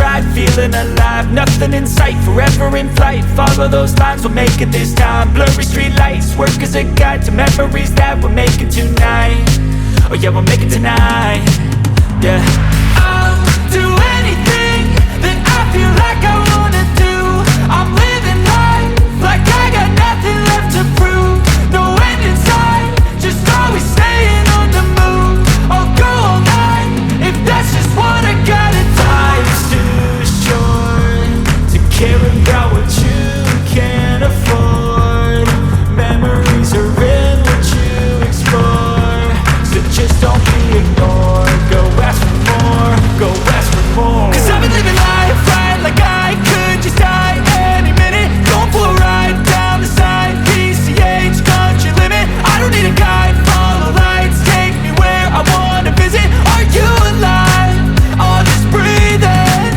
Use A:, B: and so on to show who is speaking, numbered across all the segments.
A: ride, feeling alive. Nothing in sight, forever in flight. Follow those lines, we'll make it this time. Blurry street lights, work as a guide to memories that we're making tonight. Oh yeah, we'll make it tonight. Yeah, I'll do anything that I feel like I wanna do. I'm living life like I got nothing left to prove. No end in sight, just always staying on the move. I'll go all night if that's just what I gotta do. Life's too short to care about what you can't afford. Memories are in what you explore, so just don't be ignored. Go ask for more, go ask for more. 'Cause I've been living life right like I could just die any minute. Going for a ride down the side, PCH country limit. I don't need a guide, follow lights, take me where I wanna visit. Are you alive? Or just breathing?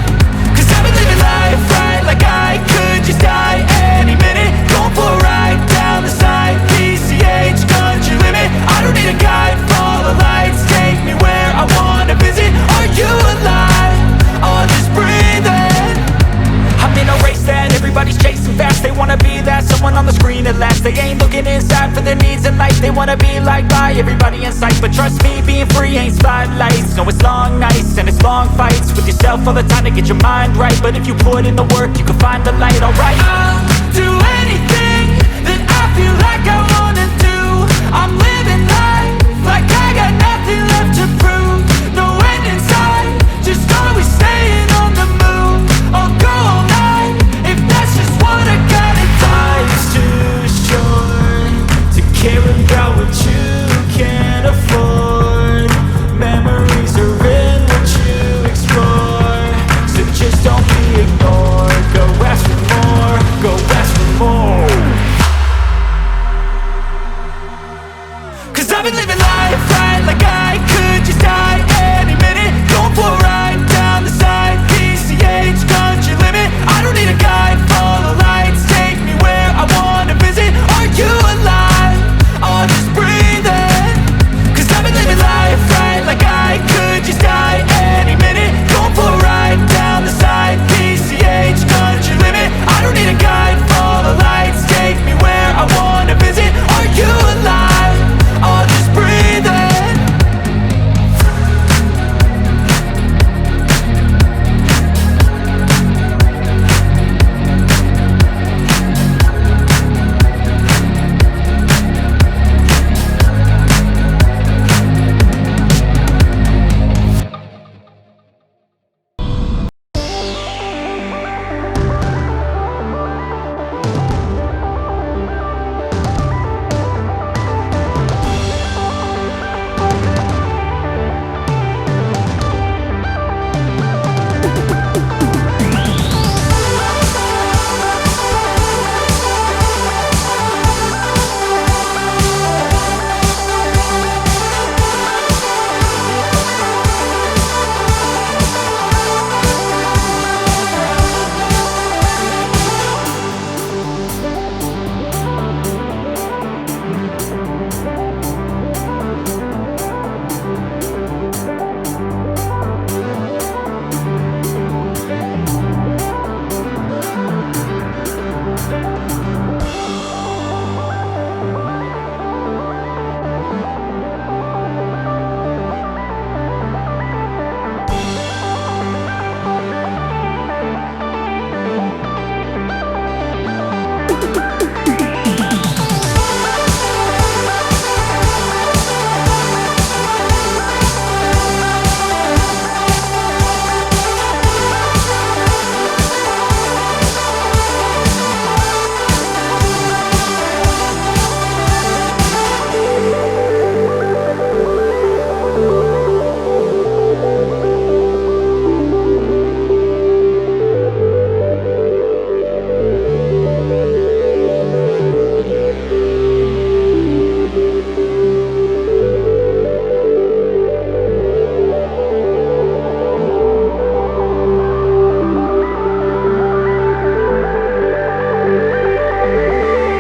A: 'Cause I've been living life right like I could just die any minute. Going for a ride down the side, PCH country limit. I don't need a guide, follow lights, take me where I wanna visit. Are you alive? Or just breathing? I'm in a race that everybody's chasing fast. They wanna be that someone on the screen at last. They ain't looking inside for their needs in life. They wanna be liked by everybody in sight. But trust me, being free ain't spotlights. No, it's long nights and it's long fights with yourself all the time to get your mind right. But if you put in the work, you can find the light, alright? I'll do anything that I feel like I wanna do. I'm